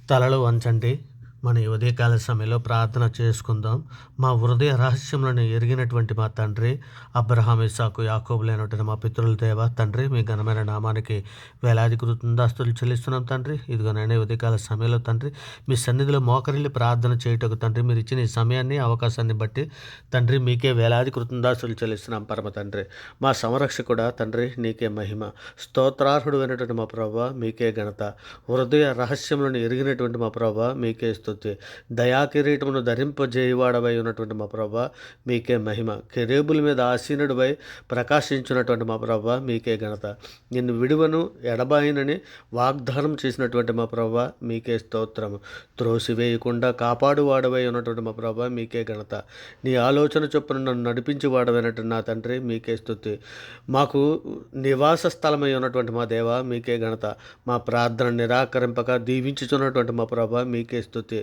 తలలు వంచండి. మన ఈ ఉదయకాల సమయంలో ప్రార్థన చేసుకుందాం. మా హృదయ రహస్యములను ఎరిగినటువంటి మా తండ్రి, అబ్రహాము, ఇస్సాకు, యాకోబులైనటువంటి మా పితరుల దేవ తండ్రి, మీ ఘనమైన నామానికి వేలాది కృతజ్ఞతాస్తుతులు చెల్లిస్తున్నాం తండ్రి. ఇదిగో నాయన ఈ ఉదయకాల సమయంలో తండ్రి, మీ సన్నిధిలో మోకరిల్లి ప్రార్థన చేయుటకు తండ్రి, మీరు ఇచ్చిన ఈ సమయాన్ని, అవకాశాన్ని బట్టి తండ్రి మీకే వేలాది కృతజ్ఞతాస్తుతులు చెల్లిస్తున్నాం పరమ తండ్రి. మా సంరక్షకుడా తండ్రి, నీకే మహిమ. స్తోత్రార్హుడు అయినటువంటి మా ప్రభువా, మీకే ఘనత. హృదయ రహస్యములను ఎరిగినటువంటి మా ప్రభువా, మీకే స్తుతి. దయాకిరీటమును ధరింపజేయవాడవై ఉన్నటువంటి మా ప్రభువా, మీకే మహిమ. కెరూబుల మీద ఆసీనుడివై ప్రకాశించినటువంటి మా ప్రభువా, మీకే ఘనత. నిన్ను విడువను ఎడబాయినని వాగ్దానం చేసినటువంటి మా ప్రభువా, మీకే స్తోత్రము. త్రోసివేయకుండా కాపాడువాడవై ఉన్నటువంటి మా ప్రభువా, మీకే ఘనత. నీ ఆలోచన చొప్పున నన్ను నడిపించి వాడవైనటువంటి నా తండ్రి, మీకే స్తుతి. మాకు నివాస స్థలమై ఉన్నటువంటి మా దేవ, మీకే ఘనత. మా ప్రార్థన నిరాకరింపక దీవించుచున్నటువంటి మా ప్రభా, మీకే స్తుతి.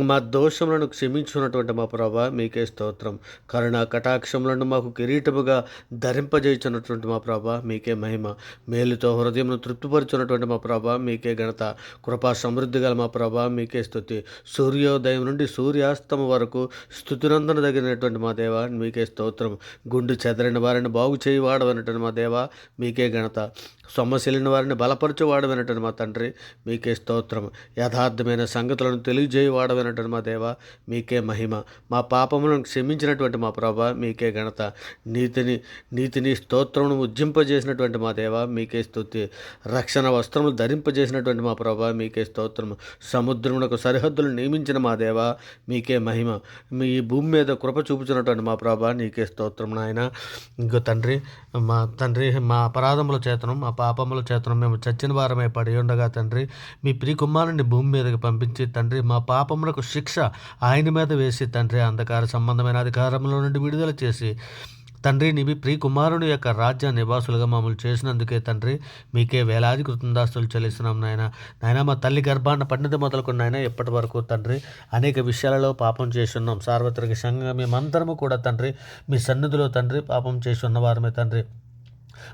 మా దోషములను క్షమించున్నటువంటి మా ప్రభా, మీకే స్తోత్రం. కరుణ కటాక్షములను మాకు కిరీటముగా ధరింపజేయుచున్నటువంటి మా ప్రభా, మీకే మహిమ. మేలుతో హృదయమును తృప్తిపరుచున్నటువంటి మా ప్రభా, మీకే ఘనత. కృపా సమృద్ధి గల మా ప్రభా, మీకే స్తుతి. సూర్యోదయం నుండి సూర్యాస్తమం వరకు స్తుతినందన తగినటువంటి మా దేవ, మీకే స్తోత్రం. గుండు చెదరిన వారిని బాగు చేయవాడవనటువంటి మా దేవ, మీకే ఘనత. సొమ్మసిలిన వారిని బలపరచువాడవనటువంటి మా తండ్రి, మీకే స్తోత్రం. యథార్థమైన సంగతులను తెలియజేయవాడవనటువంటి మా దేవ, మీకే మహిమ. మా పాపములను క్షమించినటువంటి మా ప్రభా, మీకే ఘనత. నీతిని స్తోత్రమును ఉజ్జింపజేసినటువంటి మా దేవ, మీకే స్తుతి. రక్షణ వస్త్రములు ధరింపజేసినటువంటి మా ప్రభా, మీకే స్తోత్రము. సముద్రమునకు సరిహద్దులు నియమించిన మా దేవ, మీకే మహిమ. మీ భూమి మీద కృప చూపుచున్నటువంటి మా ప్రభా, నీకే స్తోత్రం నాయన. ఇంకో తండ్రి, మా అపరాధముల చేతను, మా పాపముల చేతను మేము చచ్చిన వారమై పడి ఉండగా తండ్రి, మీ ప్రియకుమారుని భూమి మీదకి పంపించి తండ్రి, మా పాపములకు శిక్ష ఆయన మీద వేసి తండ్రి, అంధకార సంబంధమైన అధికారంలో నుండి విడుదల చేసి తండ్రి, నీ ప్రియకుమారుని యొక్క రాజ్య నివాసులుగా మమ్మల్ని చేసినందుకే తండ్రి, మీకే వేలాది కృతజ్ఞతాస్తుతులు చెల్లిస్తున్నాం నాయన. మా తల్లి గర్భాన పడినది మొదలుకొని నాయన ఇప్పటి వరకు తండ్రి అనేక విషయాలలో పాపం చేస్తున్నాం. సార్వత్రిక సంఘంగా మేమందరము కూడా తండ్రి, మీ సన్నిధిలో తండ్రి పాపం చేసి ఉన్నవారమే తండ్రి.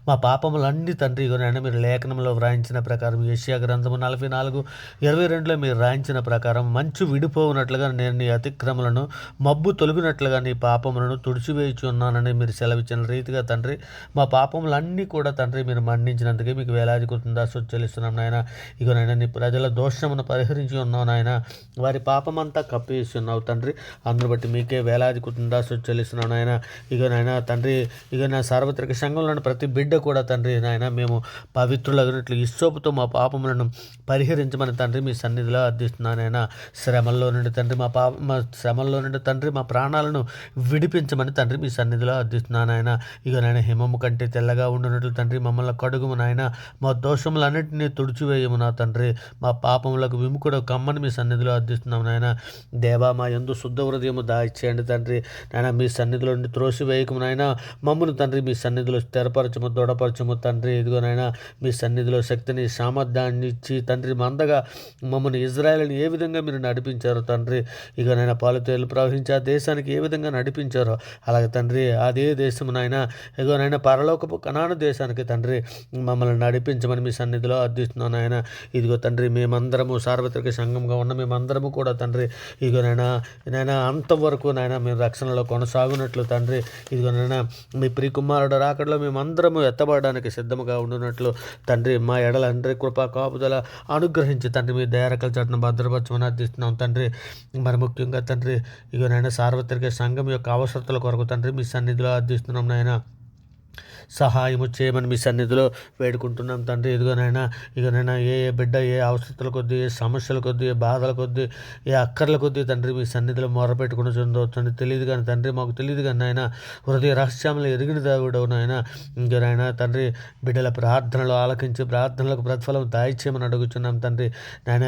మా పాపములన్నీ తండ్రి నాయన మీరు లేఖనంలో వ్రాయించిన ప్రకారం, యెషయా గ్రంథము 44:22లో మీరు రాయించిన ప్రకారం మంచు విడిపోవునట్లుగా నేను నీ అతిక్రమలను మబ్బు తొలగినట్లుగా నీ పాపములను తుడిచివేయుచు ఉన్నానని మీరు సెలవిచ్చిన రీతిగా తండ్రి, మా పాపములన్నీ కూడా తండ్రి మీరు మన్నించినందుకే మీకు వేలాది కృతజ్ఞతాస్తుతులు చెల్లిస్తున్నాం నాయన. నాయన నీ ప్రజల దోషమును పరిహరించి ఉన్నావు నాయన. వారి పాపమంతా కప్పేసి ఉన్నావు తండ్రి. అందును బట్టి మీకే వేలాది కృతజ్ఞతాస్తుతులు చెల్లిస్తున్నాం నాయన. నాయన తండ్రి, నా సార్వత్రిక సంఘంలోని ప్రతి బిడ్డ కూడా తండ్రి నాయన మేము పవిత్రులగినట్లు ఇస్సోపుతో మా పాపములను పరిహరించమని తండ్రి మీ సన్నిధిలో అర్థిస్తున్నానైనా. శ్రమల్లో నుండి తండ్రి మా శ్రమల్లో నుండి తండ్రి మా ప్రాణాలను విడిపించమని తండ్రి మీ సన్నిధిలో అర్థిస్తున్నానాయన. నాయన హిమము కంటే తెల్లగా ఉండునట్లు తండ్రి మమ్మల్ని కడుగుము నాయన. మా దోషములన్నింటినీ తుడిచివేయము నా తండ్రి. మా పాపములకు విముఖుడు కమ్మని మీ సన్నిధిలో అర్థిస్తున్నాం నాయన. దేవా, మా యందు శుద్ధ హృదయము దాయిచేయండి తండ్రి నాయన. మీ సన్నిధిలో నుండి త్రోసివేయకము నాయన. మమ్మను తండ్రి మీ సన్నిధిలో స్థిరపరచము, దృఢపరచము తండ్రి. నాయన మీ సన్నిధిలో శక్తిని, సామర్థ్యాన్ని ఇచ్చి తండ్రి మందగా మమ్మల్ని ఇజ్రాయేలుని ఏ విధంగా మీరు నడిపించారో తండ్రి, నాయన పాలుతేలు ప్రవహించి ఆ దేశానికి ఏ విధంగా నడిపించారో అలాగే తండ్రి అదే దేశం నాయన నాయన పరలోకపు కనాను దేశానికి తండ్రి మమ్మల్ని నడిపించమని మీ సన్నిధిలో అర్థిస్తున్నాను నాయన. తండ్రి మేమందరము సార్వత్రిక సంఘంగా ఉన్న మేమందరము కూడా తండ్రి నాయన అంతవరకు నాయన మీరు రక్షణలో కొనసాగునట్లు తండ్రి నాయన మీ ప్రియకుమారుడు రాకడలో మేమందరము ఎత్తబడడానికి సిద్ధముగా ఉండునట్లు తండ్రి మా ఎడలందరి కృపా కాపుదల అనుగ్రహించి తండ్రి మీ దయారకల చట్టను భద్రపరచమని అర్థిస్తున్నాం తండ్రి. మరి ముఖ్యంగా తండ్రి నాయన సార్వత్రిక సంఘం యొక్క అవసరతల కొరకు తండ్రి మీ సన్నిధిలో అర్థిస్తున్నాం నాయన. సహాయము చేయమని మీ సన్నిధిలో వేడుకుంటున్నాం తండ్రి. నాయన ఏ బిడ్డ ఏ అవసరతల కొద్దీ, ఏ సమస్యల కొద్దీ, ఏ బాధల కొద్దీ, ఏ అక్కర్ల కొద్దీ తండ్రి మీ సన్నిధిలో మొరపెట్టుకుని చెందవచ్చు తెలియదు కానీ తండ్రి మాకు తెలియదు కానీ నాయన హృదయ రహస్యంలో ఎరిగిన దేవుడవు నాయన. నాయన తండ్రి బిడ్డల ప్రార్థనలు ఆలకించి ప్రార్థనలకు ప్రతిఫలం దాయిచేయమని అడుగుతున్నాం తండ్రి. నాయన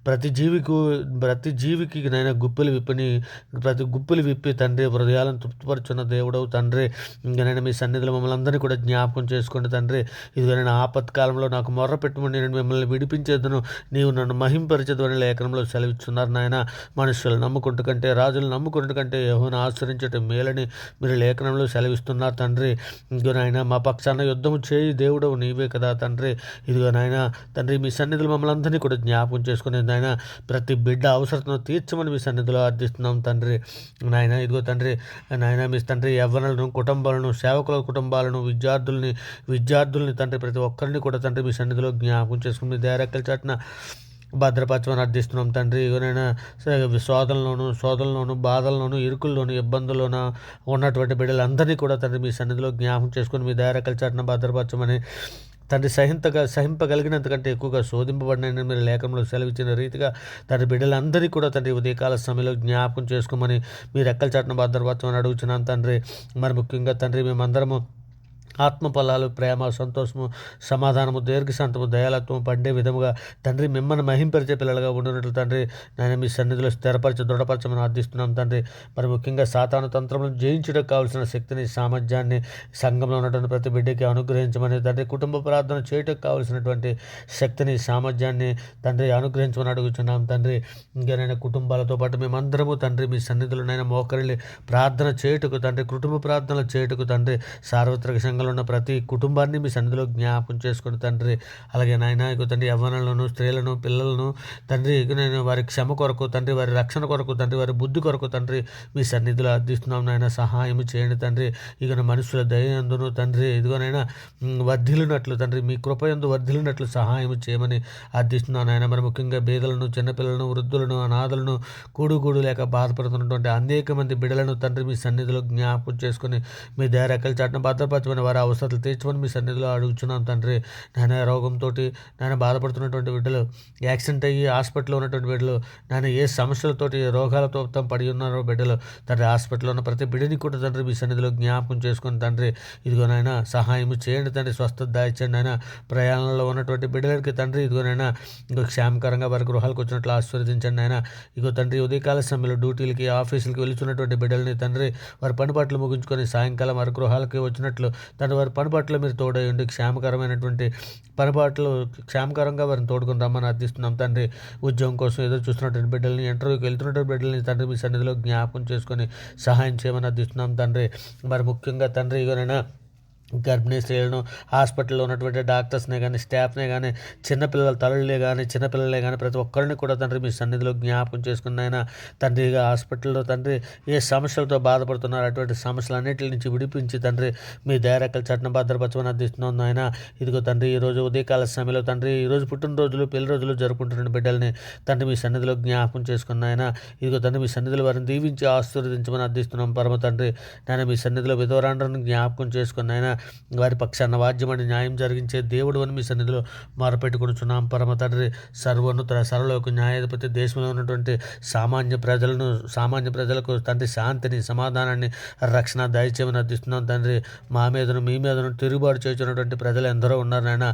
ప్రతి జీవికి నాయన ప్రతి గుప్పులు విప్పి తండ్రి హృదయాలను తృప్తిపరుచున్న దేవుడవు తండ్రి. నాయన మీ సన్నిధిలో మమ్మల్ని అందరినీ కూడా కూడా జ్ఞాపకం చేసుకోండి తండ్రి. ఇదిగో నేను ఆపత్కాలంలో నాకు మొర్ర పెట్టుమని నేను మిమ్మల్ని విడిపించేదును, నీవు నన్ను మహింపరిచేదు అని లేఖనంలో సెలవిస్తున్నారు నాయన. మనుషులు నమ్ముకుంటు కంటే, రాజులు నమ్ముకుంటు కంటే యెహోవాను ఆశ్రయించటం మేలని మీరు లేఖనంలో సెలవిస్తున్నారు తండ్రి. ఇదిగో నాయన మా పక్షాన యుద్ధము చేయి దేవుడవు నీవే కదా తండ్రి. ఇదిగో నాయన తండ్రి, మీ సన్నిధిలో మమ్మల్ని అందరినీ కూడా జ్ఞాపకం చేసుకుని నాయన ప్రతి బిడ్డ అవసరతను తీర్చమని మీ సన్నిధిలో అర్థిస్తున్నాం తండ్రి. నాయన ఇదిగో తండ్రి, నాయన మీ తండ్రి యవ్వనులను, కుటుంబాలను, సేవకుల కుటుంబాలను, విద్యార్థుల్ని తండ్రి ప్రతి ఒక్కరిని కూడా తండ్రి మీ సన్నిధిలో జ్ఞాపకం చేసుకుని మీ దయరెక్కల చాటున భద్రపరచమని అర్థిస్తున్నాం తండ్రి. ఎవరైనా శోధనలోను, బాధల్లోను, ఇరుకుల్లోను, ఇబ్బందుల్లోనూ ఉన్నటువంటి బిడ్డలందరినీ కూడా తండ్రి మీ సన్నిధిలో జ్ఞాపకం చేసుకుని మీ దయరెక్కల చాటున భద్రపరచమని తండ్రి, సహింపగలిగినంతకంటే ఎక్కువగా శోధింపబడిన మీరు లేఖనంలో సెలవిచ్చిన రీతిగా తండ్రి బిడ్డలందరికీ కూడా తండ్రి ఉదయకాల సమయంలో జ్ఞాపకం చేసుకోమని మీరు రెక్కల చాటున భద్రపరచమని అడుగుతున్నాను తండ్రి. మరి ముఖ్యంగా తండ్రి మేమందరము ఆత్మఫలాలు, ప్రేమ, సంతోషము, సమాధానము, దీర్ఘశాంతము, దయాలత్వం పండే విధముగా తండ్రి మిమ్మల్ని మహింపరిచే పిల్లలుగా ఉండినట్లు తండ్రి నేను మీ సన్నిధిలో స్థిరపరచి దృఢపరచమని అర్థిస్తున్నాం తండ్రి. మరి ముఖ్యంగా సాతాను తంత్రములను జయించడానికి కావాల్సిన శక్తిని, సామర్థ్యాన్ని సంఘంలో ఉన్నటువంటి ప్రతి బిడ్డకి అనుగ్రహించమని తండ్రి, కుటుంబ ప్రార్థన చేయటకు కావాల్సినటువంటి శక్తిని, సామర్థ్యాన్ని తండ్రి అనుగ్రహించమని అడుగుతున్నాం తండ్రి. ఇంకేనైనా కుటుంబాలతో పాటు మేమందరము తండ్రి మీ సన్నిధిలోనైనా మోకరిల్లి ప్రార్థన చేయుటకు తండ్రి, కుటుంబ ప్రార్థనలు చేయుటకు తండ్రి, సార్వత్రిక సంఘంలో ఉన్న ప్రతి కుటుంబాన్ని మీ సన్నిధిలో జ్ఞాపకం చేసుకుని తండ్రి. అలాగే నాయన ఇక తండ్రి యవ్వనులను, స్త్రీలను, పిల్లలను తండ్రి ఇక నేను వారి క్షమ కొరకు తండ్రి, వారి రక్షణ కొరకు తండ్రి, వారి బుద్ధి కొరకు తండ్రి మీ సన్నిధిలో అర్థిస్తున్నాం నాయన. సహాయం చేయండి తండ్రి. ఇక మనుషుల దయందును తండ్రి ఇదిగోనైనా వర్ధిల్లినట్లు తండ్రి, మీ కృపయందు వర్ధిల్లినట్లు సహాయం చేయమని అర్థిస్తున్నాను నాయన. మరి ముఖ్యంగా బీదలను, చిన్నపిల్లలను, వృద్ధులను, అనాథలను, కూడు లేక బాధపడుతున్నటువంటి అనేక మంది బిడ్డలను తండ్రి మీ సన్నిధిలో జ్ఞాపకం చేసుకుని మీ దయరెక్కల చాటున భద్రపరచమని, వారి అవసరాలు తీర్చమని మీ సన్నిధిలో అడుగుతున్నాం తండ్రి. నాయన రోగంతో నాయన బాధపడుతున్నటువంటి బిడ్డలు, యాక్సిడెంట్ అయ్యి హాస్పిటల్లో ఉన్నటువంటి బిడ్డలు, నాయన ఏ సమస్యలతోటి రోగాలతో పడి ఉన్నారో బిడ్డలు తండ్రి, హాస్పిటల్లో ఉన్న ప్రతి బిడ్డని కూడా తండ్రి మీ సన్నిధిలో జ్ఞాపకం చేసుకుని తండ్రి ఇదిగోనైనా సహాయం చేయండి తండ్రి. స్వస్థత దాయిచ్చండి ఆయన. ప్రయాణంలో ఉన్నటువంటి బిడ్డలకి తండ్రి ఇదిగోనైనా ఇంకో క్షేమకరంగా వారి గృహాలకు వచ్చినట్లు ఆశీర్వదించండి ఆయన. ఇగో తండ్రి ఉదయకాల సమయంలో డ్యూటీలకి, ఆఫీసులకి వెళ్తున్నటువంటి బిడ్డలని తండ్రి వారి పనిపాట్లు ముగించుకొని సాయంకాలం వారి గృహాలకి వచ్చినట్లు తండ్రి వారి పనిపాట్లు మీరు తోడయండి. క్షేమకరమైనటువంటి పనిపాట్లు క్షేమకరంగా వారిని తోడుకొని రమ్మని అర్థిస్తున్నాం తండ్రి. ఉద్యోగం కోసం ఎదురు చూస్తున్నటువంటి బిడ్డల్ని, ఇంటర్వ్యూకి వెళ్తున్నటువంటి బిడ్డల్ని తండ్రి మీ సన్నిధిలో జ్ఞాపకం చేసుకొని సహాయం చేయమని అర్థిస్తున్నాం తండ్రి. మరి ముఖ్యంగా తండ్రి ఇగోనైనా గర్భిణీ స్త్రీలను, హాస్పిటల్లో ఉన్నటువంటి డాక్టర్స్నే కానీ, స్టాఫ్నే కానీ, చిన్నపిల్లల తల్లులే కానీ, చిన్నపిల్లలే కానీ ప్రతి ఒక్కరిని కూడా తండ్రి మీ సన్నిధిలో జ్ఞాపకం చేసుకున్న ఆయన తండ్రి. హాస్పిటల్లో తండ్రి ఏ సమస్యలతో బాధపడుతున్నారు అటువంటి సమస్యలన్నింటి నుంచి విడిపించి తండ్రి మీ దయరెక్కల చాటున భద్రపరచమని అర్థిస్తున్నాం ఆయన. ఇదిగో తండ్రి ఈరోజు ఉదయకాల సమయంలో తండ్రి ఈరోజు పుట్టినరోజులు, పెళ్లి రోజులు జరుపుకుంటున్న బిడ్డల్ని తండ్రి మీ సన్నిధిలో జ్ఞాపకం చేసుకున్న ఆయన. ఇదిగో తండ్రి మీ సన్నిధిలో వారిని దీవించి ఆశీర్వదించమని అర్థిస్తున్నాం పరమ తండ్రి. నేను మీ సన్నిధిలో విధవరాండ్రను జ్ఞాపకం చేసుకున్న ఆయన, వారి పక్షాన వాద్యమని న్యాయం జరిగించే దేవుడు అని మీ సన్నిధిలో మొరపెట్టుకొనుచున్నాం పరమ తండ్రి. సర్వోన్నత సర్వలోక న్యాయాధిపతి, దేశంలో ఉన్నటువంటి సామాన్య ప్రజలకు తండ్రి శాంతిని, సమాధానాన్ని, రక్షణ దయచేయమని అర్థిస్తున్నాం తండ్రి. మా మీదను, మీ మీదను తిరుగుబాటు చేస్తున్నటువంటి ప్రజలు ఎందరో ఉన్నారు నాయన.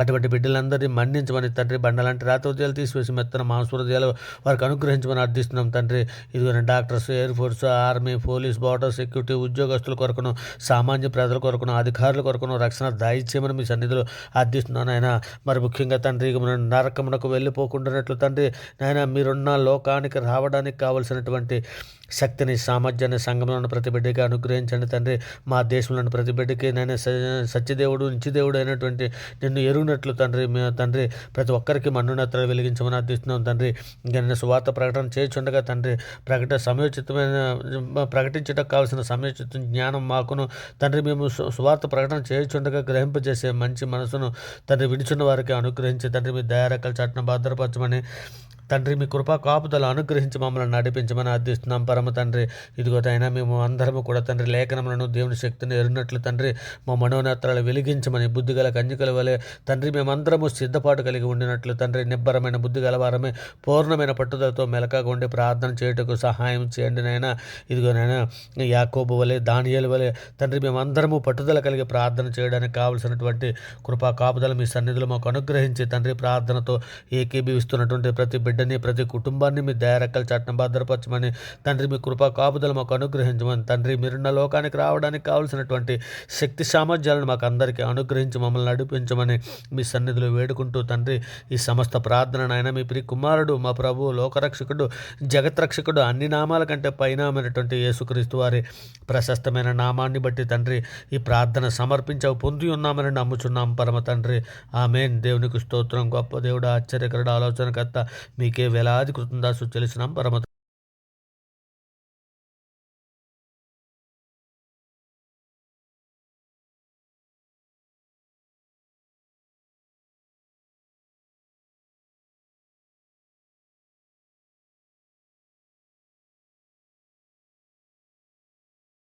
అటువంటి బిడ్డలందరినీ మన్నించమని తండ్రి, బండలాంటి రాతోద్యాలు తీసివేసి మెత్తన మాంసహృదయాలు వారికి అనుగ్రహించమని అర్థిస్తున్నాం తండ్రి. ఇదిగో doctors, air force, army, police, border security ఉద్యోగస్తుల కొరకును, సామాన్య ప్రజల కొరకును, అధికారుల కొరకును రక్షణ దయచేయమని మీ సన్నిధిలో అర్థిస్తున్నాను ఆయన. మరి ముఖ్యంగా తండ్రి నరకమునకు వెళ్ళిపోకుండానట్లు తండ్రి నాయన మీరున్న లోకానికి రావడానికి కావలసినటువంటి శక్తిని, సామర్థ్యాన్ని సంఘంలో ఉన్న ప్రతి బిడ్డకి అనుగ్రహించండి తండ్రి. మా దేశంలో ఉన్న ప్రతి బిడ్డకి నేను సత్యదేవుడు, నిత్యదేవుడు అయినటువంటి నిన్ను ఎరుగునట్లు తండ్రి తండ్రి ప్రతి ఒక్కరికి మన్నునెత్తలు వెలిగించమని అర్థిస్తున్నాం తండ్రి. ఇంకా నేను సువార్త ప్రకటన చేయుచుండగా తండ్రి ప్రకటించడానికి కావాల్సిన సమయోచిత జ్ఞానం మాకును తండ్రి, మేము సువార్త ప్రకటన చేయుచుండగా గ్రహింపజేసే మంచి మనసును తండ్రి విడిచున్న వారికి అనుగ్రహించి తండ్రి మీ దయారెక్కల చాటున భద్రపరచమని తండ్రి, మీ కృపా కాపుదల అనుగ్రహించి మమ్మల్ని నడిపించమని అర్థిస్తున్నాం పరమ తండ్రి. ఇదిగో అయినా మేము అందరము కూడా తండ్రి లేఖనములను, దేవుని శక్తిని ఎరిగినట్లు తండ్రి మా మనోనేత్రాలు వెలిగించమని, బుద్ధిగల కన్యకల వలె తండ్రి మేమందరము సిద్ధపాటు కలిగి ఉండినట్లు తండ్రి నిబ్బరమైన బుద్ధి గలవారమే పూర్ణమైన పట్టుదలతో మెలకగా ఉండి ప్రార్థన చేయుటకు సహాయం చేయండి నాయన. ఇదిగోనైనా యాకోబు వలె, దానియేలు వలె తండ్రి మేమందరము పట్టుదల కలిగి ప్రార్థన చేయడానికి కావలసినటువంటి కృపా కాపుదల మీ సన్నిధిలో మాకు అనుగ్రహించి తండ్రి ప్రార్థనతో ఏకీభవిస్తున్నటువంటి ప్రతి బిడ్డ బిడ్డని ప్రతి కుటుంబాన్ని మీ దయారెక్కల చట్టం భద్రపరచమని తండ్రి, మీ కృపా కాపుదలు మాకు అనుగ్రహించమని తండ్రి, మీరున్న లోకానికి రావడానికి కావలసినటువంటి శక్తి సామర్థ్యాలను మాకు అందరికీ అనుగ్రహించి మమ్మల్ని నడిపించమని మీ సన్నిధిలో వేడుకుంటూ తండ్రి, ఈ సమస్త ప్రార్థన ఆయన మీ ప్రియ కుమారుడు, మా ప్రభువు, లోకరక్షకుడు, జగత్రక్షకుడు, అన్ని నామాల కంటే పైనామైనటువంటి యేసుక్రీస్తు వారి ప్రశస్తమైన నామాన్ని బట్టి తండ్రి, ఈ ప్రార్థన సమర్పించవు పొంది ఉన్నామని నమ్ముచున్నాం పరమ తండ్రి. ఆమేన్. దేవునికి స్తోత్రం. గొప్ప దేవుడు, ఆశ్చర్యకరుడు, ఆలోచనకర్త, మీకే వేలాది కృతజ్ఞతాస్తుతులు చెల్లిస్తున్నాం పరమ